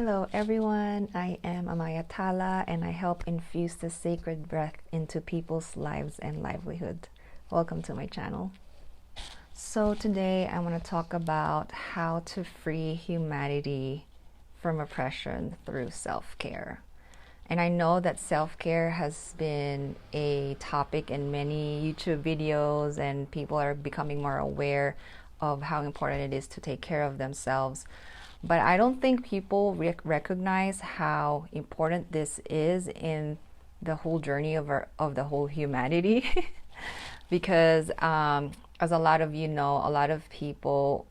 Hello everyone, I am Amaya Tala and I help infuse the sacred breath into people's lives and livelihood. Welcome to my channel. So today I want to talk about how to free humanity from oppression through self-care. And I know that self-care has been a topic in many YouTube videos and people are becoming more aware of how important it is to take care of themselves. But I don't think people recognize how important this is in the whole journey of the whole humanity. Because as a lot of you know, a lot of people,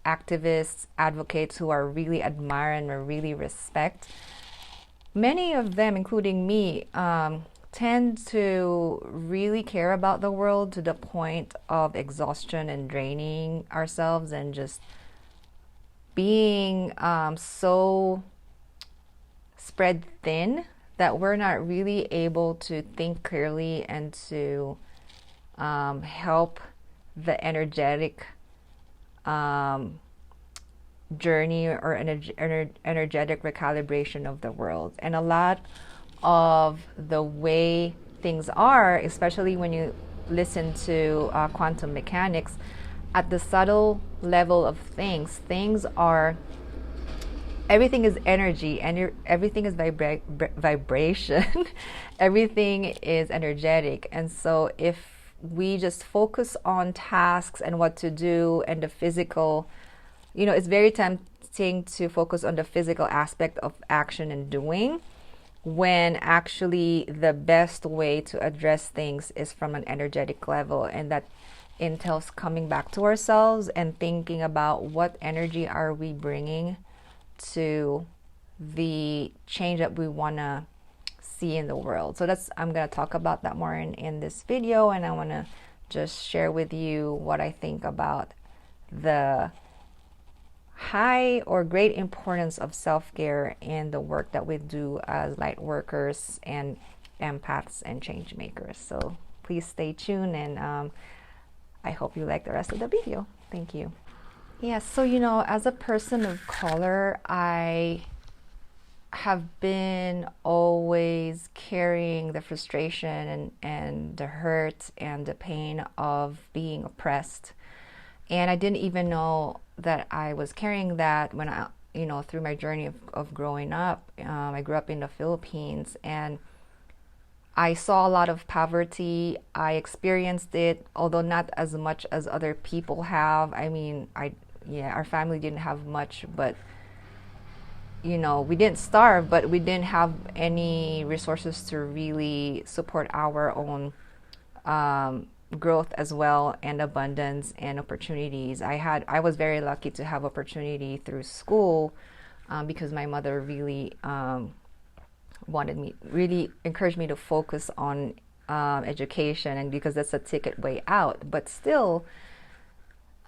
activists, advocates who I really admire and I really respect, many of them, including me, tend to really care about the world to the point of exhaustion and draining ourselves and just being so spread thin that we're not really able to think clearly and to help the energetic journey or energetic recalibration of the world. And a lot of the way things are, especially when you listen to quantum mechanics, at the subtle level of things are, everything is energy and everything is vibration. Everything is energetic. And so if we just focus on tasks and what to do and the physical, you know, it's very tempting to focus on the physical aspect of action and doing, when actually the best way to address things is from an energetic level. And that entails coming back to ourselves and thinking about what energy are we bringing to the change that we want to see in the world. So that's, I'm going to talk about that more in this video, and I want to just share with you what I think about the high or great importance of self-care in the work that we do as light workers and empaths and change makers. So please stay tuned, and I hope you like the rest of the video. Thank you. Yeah, so you know, as a person of color, I have been always carrying the frustration and the hurt and the pain of being oppressed. And I didn't even know that I was carrying that when I, you know, through my journey of growing up. I grew up in the Philippines and I saw a lot of poverty. I experienced it, although not as much as other people have. I mean, our family didn't have much, but you know, we didn't starve, but we didn't have any resources to really support our own growth as well, and abundance and opportunities. I was very lucky to have opportunity through school because my mother really really encouraged me to focus on education, and because that's a ticket way out. But still,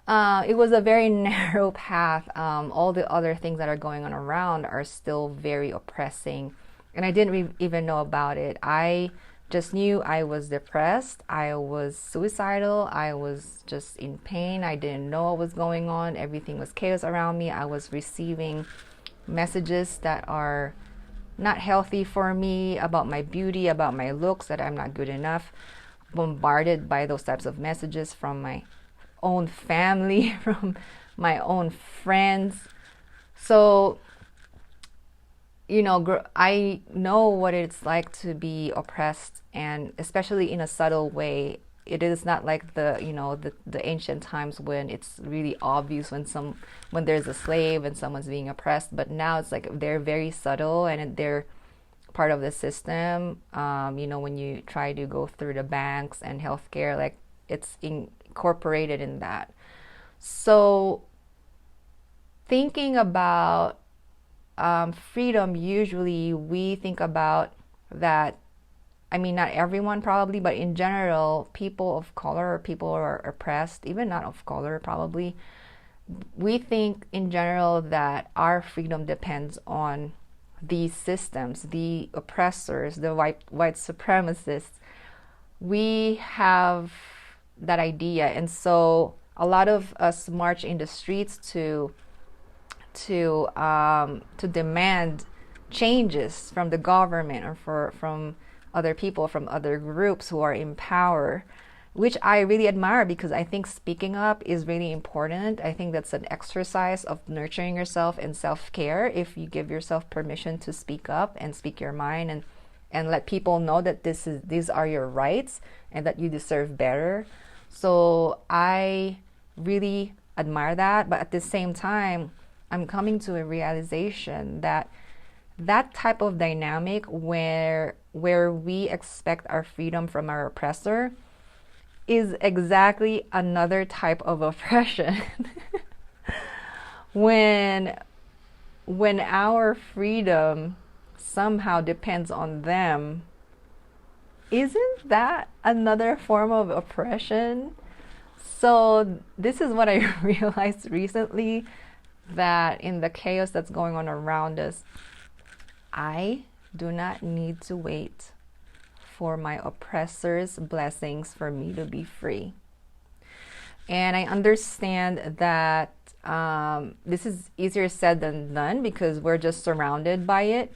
it was a very narrow path. All the other things that are going on around are still very oppressing, and I didn't even know about it. I just knew I was depressed, I was suicidal, I was just in pain. I didn't know what was going on. Everything was chaos around me. I was receiving messages that are not healthy for me, about my beauty, about my looks, that I'm not good enough, bombarded by those types of messages from my own family, from my own friends. So, you know, I know what it's like to be oppressed, and especially in a subtle way. It is not like the, you know, the ancient times when it's really obvious when there's a slave and someone's being oppressed. But now it's like they're very subtle and they're part of the system. You know, when you try to go through the banks and healthcare, like it's incorporated in that. So thinking about freedom, usually we think about that. I mean, not everyone probably, but in general, people of color or people who are oppressed, even not of color probably, we think in general that our freedom depends on these systems, the oppressors, the white supremacists. We have that idea, and so a lot of us march in the streets to to demand changes from the government or from other people, from other groups who are in power, which I really admire, because I think speaking up is really important. I think that's an exercise of nurturing yourself and self-care if you give yourself permission to speak up and speak your mind, and let people know that these are your rights and that you deserve better. So I really admire that, but at the same time, I'm coming to a realization that that type of dynamic where we expect our freedom from our oppressor is exactly another type of oppression. when our freedom somehow depends on them, isn't that another form of oppression? So this is what I realized recently, that in the chaos that's going on around us, I do not need to wait for my oppressor's blessings for me to be free. And I understand that this is easier said than done because we're just surrounded by it.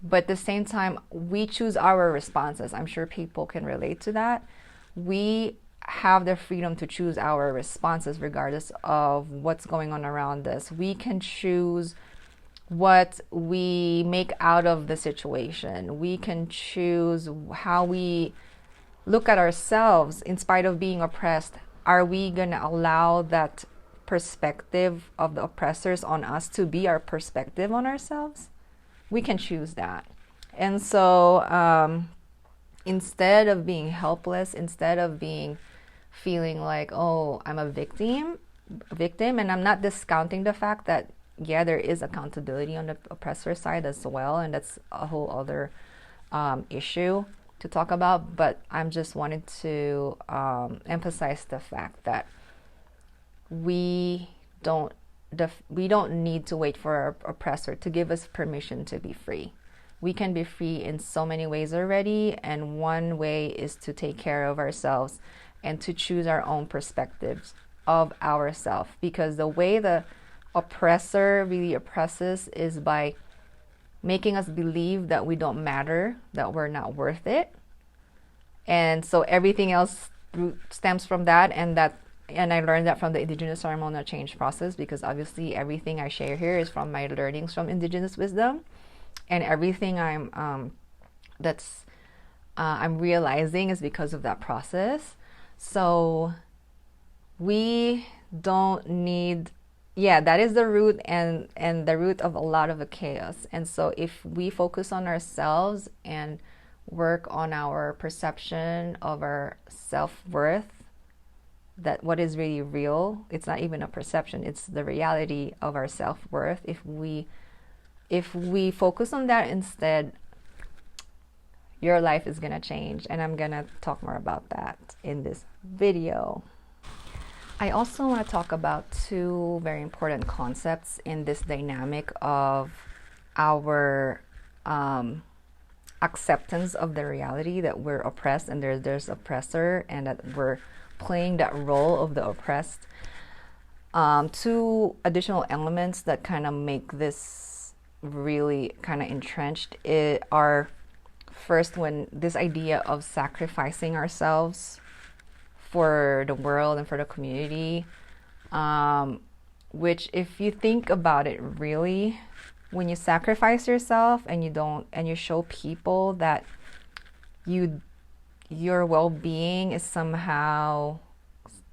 But at the same time, we choose our responses. I'm sure people can relate to that. We have the freedom to choose our responses regardless of what's going on around us. We can choose what we make out of the situation. We can choose how we look at ourselves in spite of being oppressed. Are we going to allow that perspective of the oppressors on us to be our perspective on ourselves? We can choose that. And so instead of being helpless, instead of feeling like, oh, I'm a victim, and I'm not discounting the fact that, yeah, there is accountability on the oppressor side as well, and that's a whole other issue to talk about, but I'm just wanted to emphasize the fact that we don't need to wait for our oppressor to give us permission to be free. We can be free in so many ways already, and one way is to take care of ourselves and to choose our own perspectives of ourselves, because the way the oppressor really oppresses is by making us believe that we don't matter, that we're not worth it. And so everything else stems from that, and I learned that from the indigenous hormonal change process, because obviously everything I share here is from my learnings from indigenous wisdom, and everything I'm realizing is because of that process. So we don't need, that is the root and the root of a lot of the chaos. And so if we focus on ourselves and work on our perception of our self-worth, that what is really real, it's not even a perception, it's the reality of our self-worth. If we focus on that instead, your life is going to change, and I'm going to talk more about that in this video. I also want to talk about two very important concepts in this dynamic of our acceptance of the reality that we're oppressed and there's oppressor, and that we're playing that role of the oppressed. Two additional elements that kind of make this really kind of entrenched are, first, when this idea of sacrificing ourselves for the world and for the community, which, if you think about it really, when you sacrifice yourself and you show people that your well-being is somehow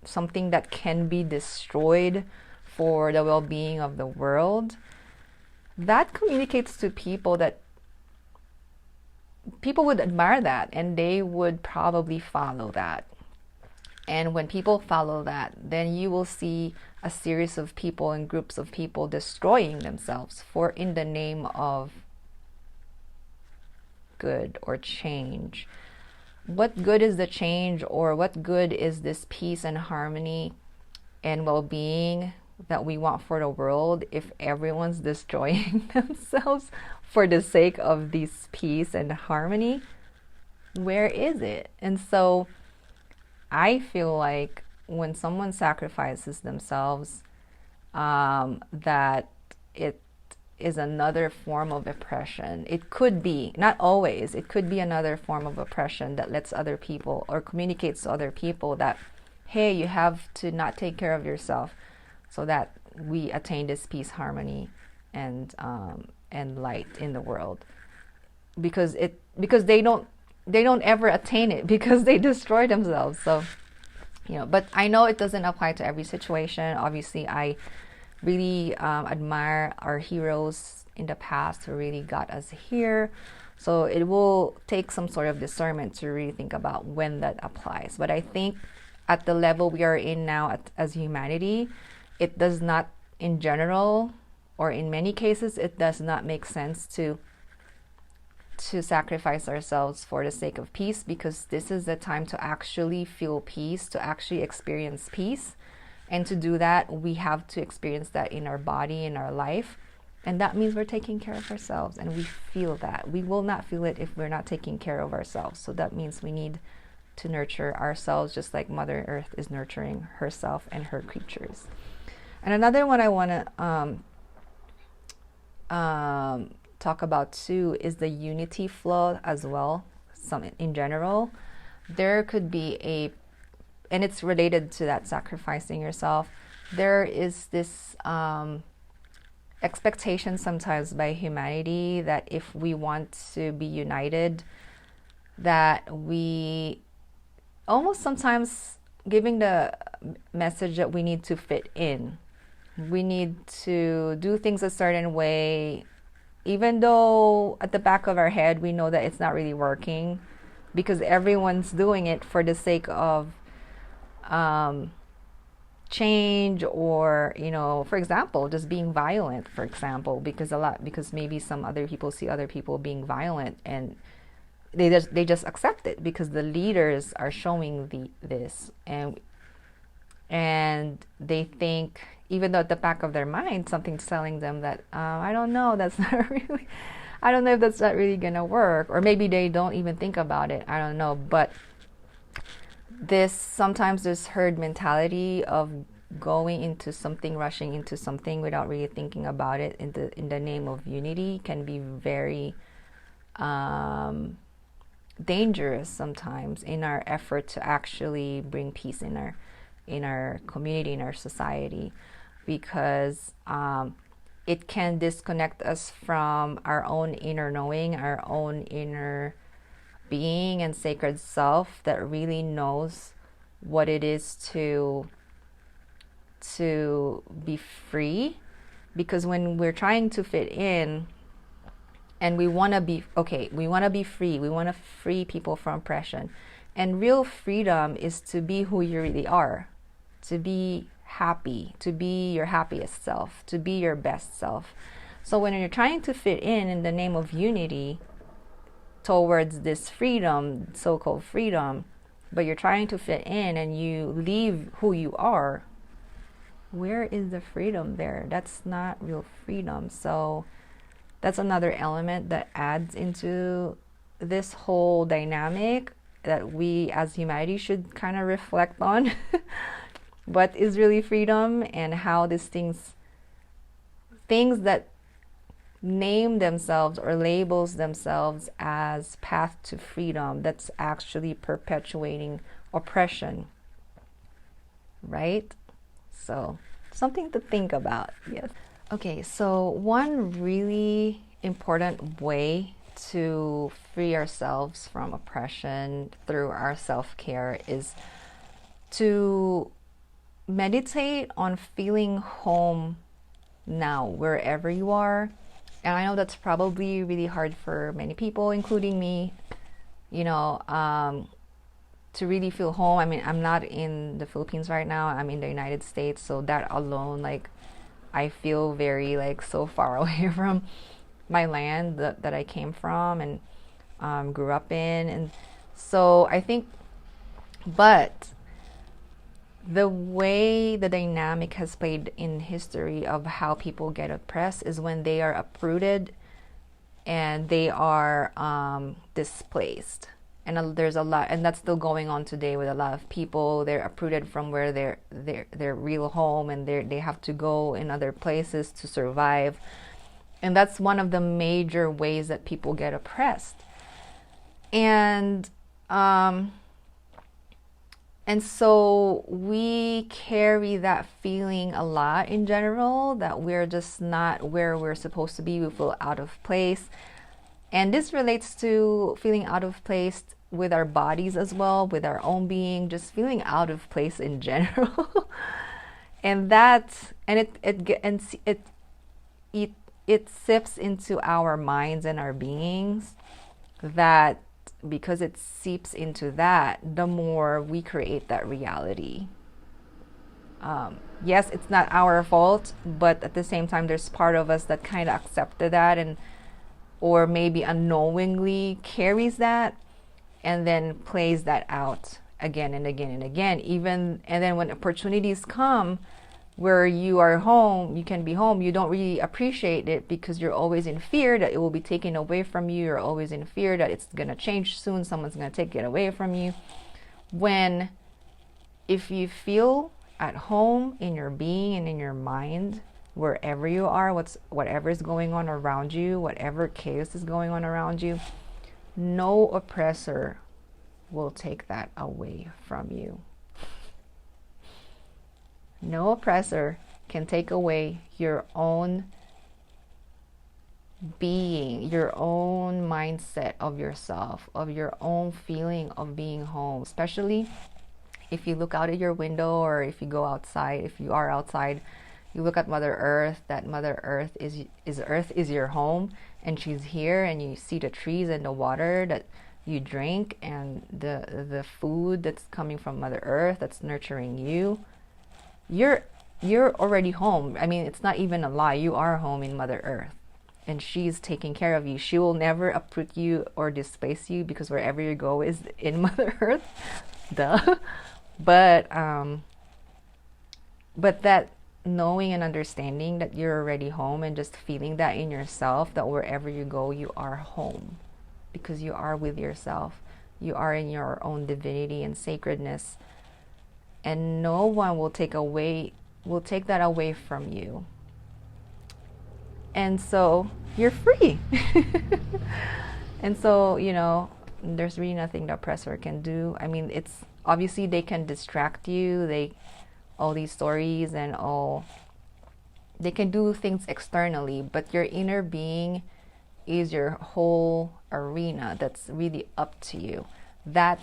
something that can be destroyed for the well-being of the world, that communicates to people that people would admire that, and they would probably follow that. And when people follow that, then you will see a series of people and groups of people destroying themselves in the name of good or change. What good is the change, or what good is this peace and harmony and well-being that we want for the world if everyone's destroying themselves for the sake of this peace and harmony? Where is it? And so I feel like when someone sacrifices themselves, that it is another form of oppression. It could be, not always, it could be another form of oppression that lets other people or communicates to other people that, hey, you have to not take care of yourself so that we attain this peace, harmony, and light in the world. Because they don't ever attain it because they destroy themselves. So, but I know it doesn't apply to every situation. Obviously, I really admire our heroes in the past who really got us here. So it will take some sort of discernment to really think about when that applies. But I think at the level we are in now as humanity, it does not, in general, or in many cases, it does not make sense to sacrifice ourselves for the sake of peace, because this is the time to actually feel peace, to actually experience peace. And to do that, we have to experience that in our body, in our life. And that means we're taking care of ourselves, and we feel that. We will not feel it if we're not taking care of ourselves. So that means we need to nurture ourselves just like Mother Earth is nurturing herself and her creatures. And another one I want to talk about too is the unity flow as well. In general, there could be and it's related to that sacrificing yourself. There is this expectation sometimes by humanity that if we want to be united, that we almost sometimes giving the message that we need to fit in. We need to do things a certain way, even though at the back of our head we know that it's not really working, because everyone's doing it for the sake of change, or for example, just being violent, for example, because maybe some other people see other people being violent, and they just accept it because the leaders are showing this, and they think, even though at the back of their mind something's telling them that I don't know, that's not really, I don't know if that's not really gonna work, or maybe they don't even think about it, I don't know. But sometimes this herd mentality of going into something, rushing into something without really thinking about it in the name of unity can be very dangerous sometimes in our effort to actually bring peace in our community, in our society, because it can disconnect us from our own inner knowing, our own inner being and sacred self that really knows what it is to be free. Because when we're trying to fit in and we want to be free, we want to free people from oppression, and real freedom is to be who you really are, to be happy, to be your happiest self, to be your best self. So when you're trying to fit in the name of unity towards this freedom, so-called freedom, but you're trying to fit in and you leave who you are, where is the freedom there? That's not real freedom. So that's another element that adds into this whole dynamic that we as humanity should kind of reflect on. What is really freedom, and how these things that name themselves or labels themselves as path to freedom, that's actually perpetuating oppression, right? So something to think about. Yes. Okay, so one really important way to free ourselves from oppression through our self-care is to meditate on feeling home now, wherever you are. And I know that's probably really hard for many people, including me, to really feel home. I mean, I'm not in the Philippines right now. I'm in the United States. So that alone, I feel very, so far away from my land that I came from and grew up in. And so I think, but the way the dynamic has played in history of how people get oppressed is when they are uprooted and they are displaced. And there's a lot, and that's still going on today with a lot of people. They're uprooted from where their real home, and they have to go in other places to survive. And that's one of the major ways that people get oppressed. And so we carry that feeling a lot in general, that we're just not where we're supposed to be. We feel out of place. And this relates to feeling out of place with our bodies as well, with our own being, just feeling out of place in general. And it sips into our minds and our beings, that because it seeps into that, the more we create that reality. Yes, it's not our fault, but at the same time, there's part of us that kind of accepted that, and or maybe unknowingly carries that, and then plays that out again and again and again. And then when opportunities come where you are home, you can be home, you don't really appreciate it because you're always in fear that it will be taken away from you. You're always in fear that it's going to change soon. Someone's going to take it away from you. When, if you feel at home in your being and in your mind, wherever you are, whatever is going on around you, whatever chaos is going on around you, no oppressor will take that away from you. No oppressor can take away your own being, your own mindset of yourself, of your own feeling of being home. Especially if you look out at your window, or if you go outside, if you are outside, you look at Mother Earth, that Mother Earth is your home, and she's here, and you see the trees and the water that you drink, and the food that's coming from Mother Earth that's nurturing you. You're already home. I mean, it's not even a lie. You are home in Mother Earth, and she's taking care of you. She will never uproot you or displace you, because wherever you go is in Mother Earth. Duh. But that knowing and understanding that you're already home, and just feeling that in yourself, that wherever you go, you are home, because you are with yourself. You are in your own divinity and sacredness, and no one will take that away from you. And so you're free. And so, there's really nothing the oppressor can do. I mean, it's obviously they can distract you. All these stories and all, they can do things externally, but your inner being is your whole arena that's really up to you, that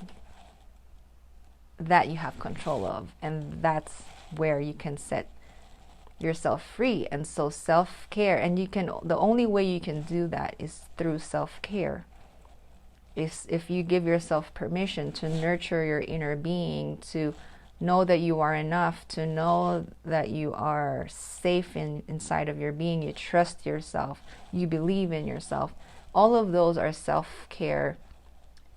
you have control of, and that's where you can set yourself free. And so self-care, and the only way you can do that is through self-care. If you give yourself permission to nurture your inner being, to know that you are enough, to know that you are safe inside of your being, you trust yourself, you believe in yourself. All of those are self-care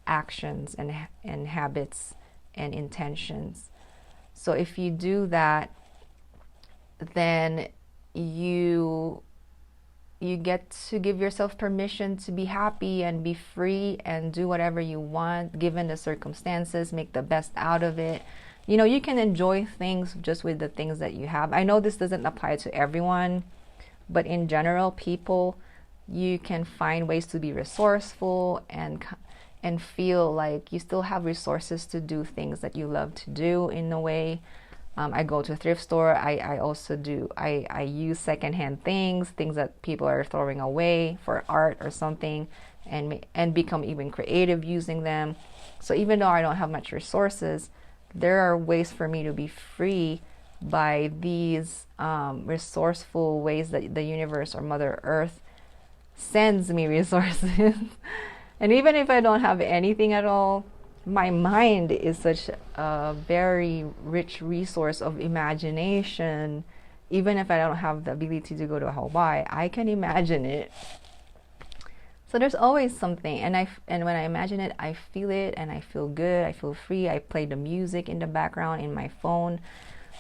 actions and habits and intentions. So if you do that, then you get to give yourself permission to be happy and be free and do whatever you want, given the circumstances, make the best out of it. You can enjoy things just with the things that you have. I know this doesn't apply to everyone, but in general, people, you can find ways to be resourceful and feel like you still have resources to do things that you love to do in a way. I go to a thrift store. I also do. I use secondhand things that people are throwing away for art or something, and become even creative using them. So even though I don't have much resources, there are ways for me to be free by these resourceful ways that the universe or Mother Earth sends me resources. And even if I don't have anything at all, my mind is such a very rich resource of imagination. Even if I don't have the ability to go to Hawaii, I can imagine it. So there's always something, and when I imagine it, I feel it, and I feel good, I feel free. I play the music in the background in my phone.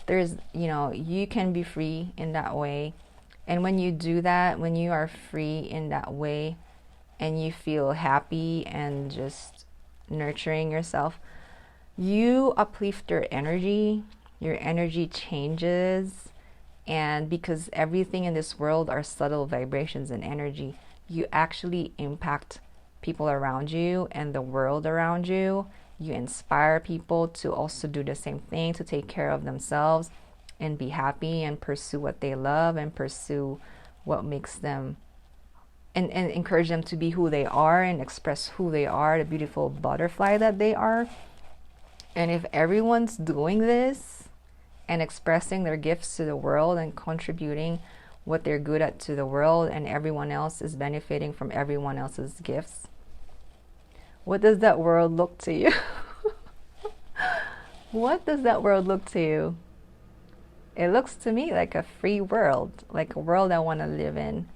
There's, you can be free in that way. And when you do that, when you are free in that way, and you feel happy and just nurturing yourself, you uplift your energy changes. And because everything in this world are subtle vibrations and energy, you actually impact people around you and the world around you. You inspire people to also do the same thing, to take care of themselves and be happy and pursue what they love and pursue what makes them, and encourage them to be who they are and express who they are, the beautiful butterfly that they are. And if everyone's doing this and expressing their gifts to the world and contributing what they're good at to the world, and everyone else is benefiting from everyone else's gifts, what does that world look to you? What does that world look to you? It looks to me like a free world, like a world I want to live in.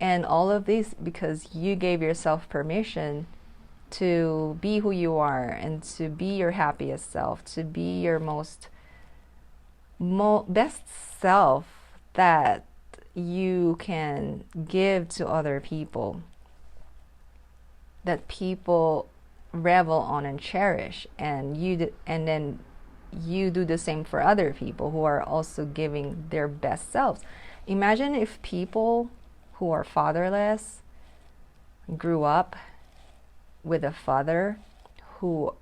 And all of this because you gave yourself permission to be who you are and to be your happiest self, to be your best self that you can give to other people, that people revel on and cherish, and then you do the same for other people who are also giving their best selves. Imagine if people who are fatherless grew up with a father who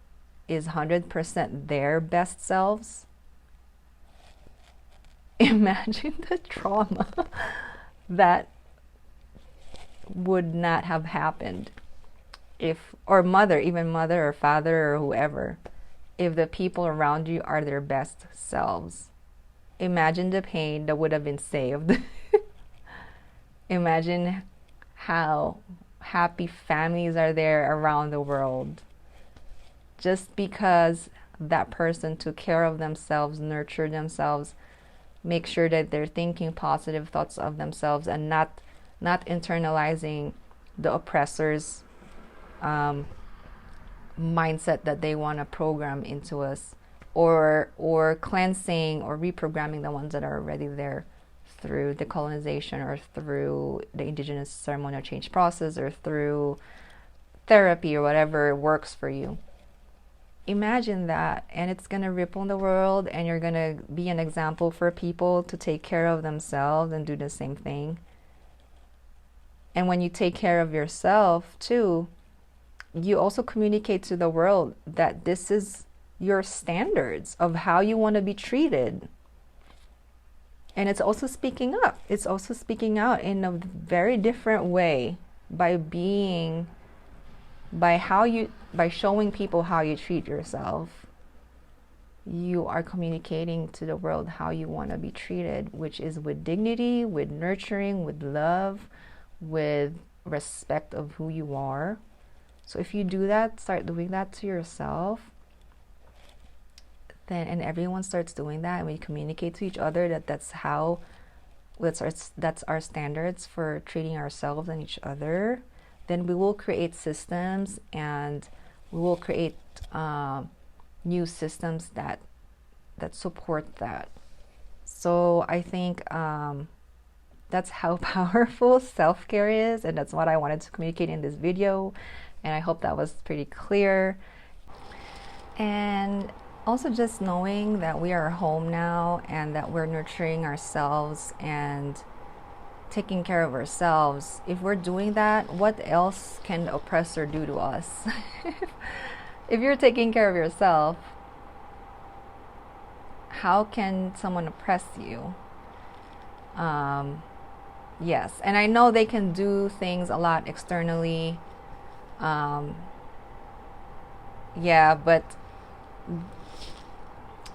is 100% their best selves. Imagine the trauma that would not have happened if, or mother or father or whoever, if the people around you are their best selves. Imagine the pain that would have been saved. Imagine how happy families are there around the world just because that person took care of themselves, nurtured themselves, make sure that they're thinking positive thoughts of themselves and not internalizing the oppressor's mindset that they want to program into us, or cleansing or reprogramming the ones that are already there through decolonization or through the indigenous ceremonial change process or through therapy or whatever works for you. Imagine that, and it's going to ripple in the world, and you're going to be an example for people to take care of themselves and do the same thing. And when you take care of yourself too, you also communicate to the world that this is your standards of how you want to be treated. And it's also speaking up. It's also speaking out in a very different way by showing people how you treat yourself. You are communicating to the world how you want to be treated, which is with dignity, with nurturing, with love, with respect of who you are. So if you do that, start doing that to yourself, then, and everyone starts doing that, and we communicate to each other that's our standards for treating ourselves and each other, then we will create systems, and we will create new systems that support that. So I think that's how powerful self-care is, and that's what I wanted to communicate in this video, and I hope that was pretty clear. And also just knowing that we are home now and that we're nurturing ourselves and taking care of ourselves. If we're doing that, what else can the oppressor do to us? If you're taking care of yourself, how can someone oppress you? Yes, and I know they can do things a lot externally. Yeah, but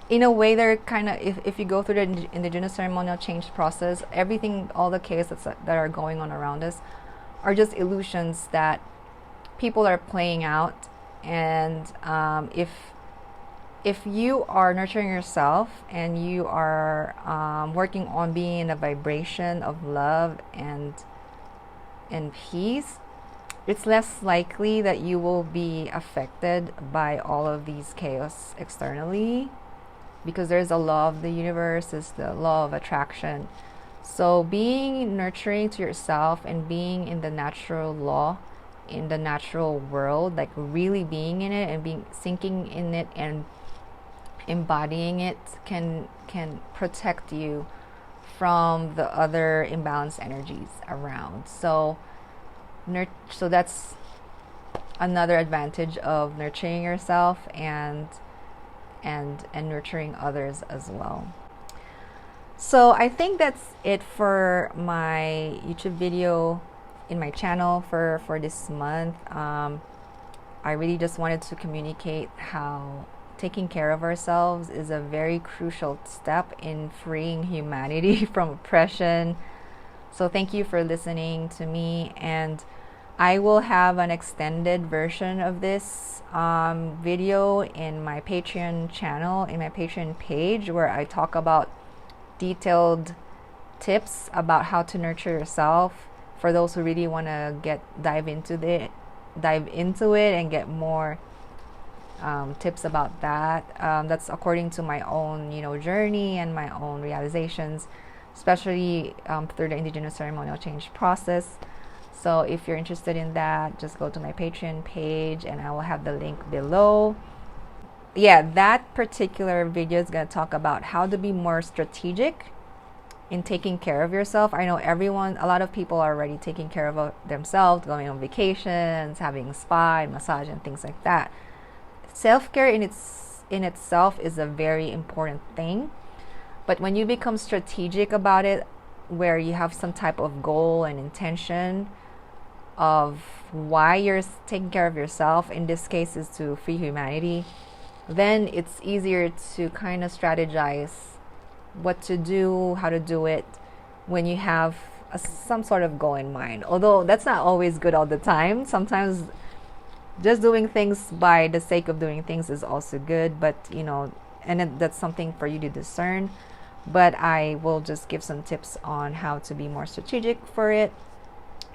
in a way, they're kind of, if you go through the indigenous ceremonial change process, everything, all the chaos that are going on around us are just illusions that people are playing out. And if you are nurturing yourself and you are working on being in a vibration of love and peace, it's less likely that you will be affected by all of these chaos externally, because there's a law of the universe, is the law of attraction. So being nurturing to yourself and being in the natural law in the natural world, like really being in it and being sinking in it and embodying it, can protect you from the other imbalanced energies around. So that's another advantage of nurturing yourself and nurturing others as well. So I think that's it for my YouTube video in my channel for this month. I really just wanted to communicate how taking care of ourselves is a very crucial step in freeing humanity from oppression. So thank you for listening to me, and I will have an extended version of this video in my Patreon channel, in my Patreon page, where I talk about detailed tips about how to nurture yourself for those who really want to dive into it and get more tips about that. That's according to my own journey and my own realizations, especially through the indigenous ceremonial change process. So if you're interested in that, just go to my Patreon page and I will have the link below. Yeah, that particular video is going to talk about how to be more strategic in taking care of yourself. I know a lot of people are already taking care of themselves, going on vacations, having spa and massage and things like that. Self-care in itself is a very important thing, but when you become strategic about it, where you have some type of goal and intention of why you're taking care of yourself, in this case is to free humanity, then it's easier to kind of strategize what to do, how to do it, when you have some sort of goal in mind. Although that's not always good all the time. Sometimes just doing things by the sake of doing things is also good, but and that's something for you to discern. But I will just give some tips on how to be more strategic for it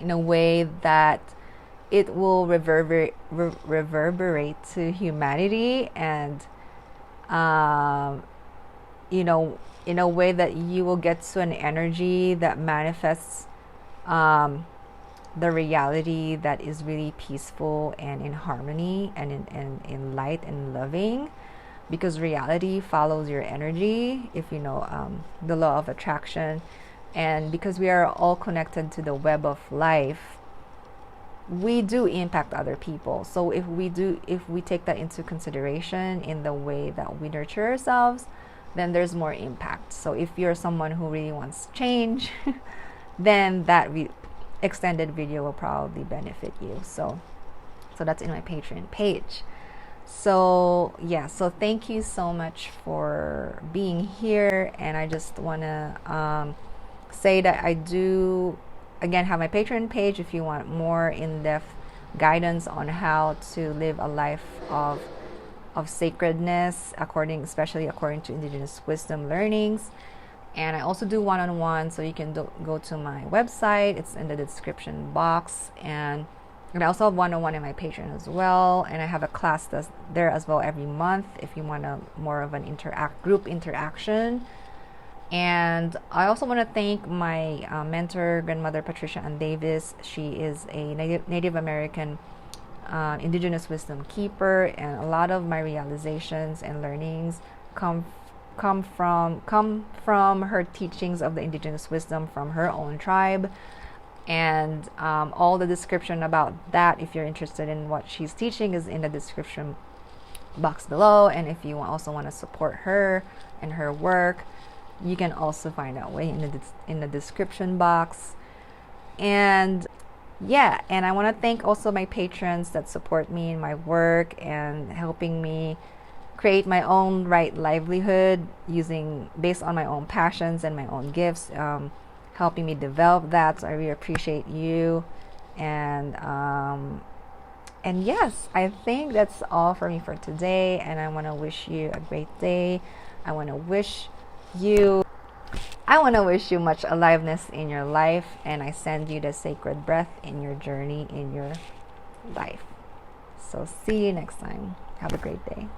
in a way that it will reverberate to humanity, and in a way that you will get to an energy that manifests the reality that is really peaceful and in harmony and in light and loving, because reality follows your energy, if you know the law of attraction. And because we are all connected to the web of life, we do impact other people. So if we take that into consideration in the way that we nurture ourselves, then there's more impact. So if you're someone who really wants change, then that extended video will probably benefit you. So that's in my Patreon page. So yeah, so thank you so much for being here, and I just want to say that I do again have my Patreon page if you want more in-depth guidance on how to live a life of sacredness, especially according to indigenous wisdom learnings. And I also do one-on-one, so you can go to my website, it's in the description box, and I also have one-on-one in my Patreon as well, and I have a class that's there as well every month if you want more of an group interaction. And I also want to thank my mentor, grandmother Patricia and Davis. She is a Native American indigenous wisdom keeper, and a lot of my realizations and learnings come from her teachings of the indigenous wisdom from her own tribe. And all the description about that, if you're interested in what she's teaching, is in the description box below. And if you also want to support her and her work, you can also find that way in the description box. And yeah, and I want to thank also my patrons that support me in my work and helping me create my own right livelihood based on my own passions and my own gifts, helping me develop that. So I really appreciate you. And yes, I think that's all for me for today, and I want to wish you a great day. I want to wish you much aliveness in your life, and I send you the sacred breath in your journey in your life. So see you next time. Have a great day.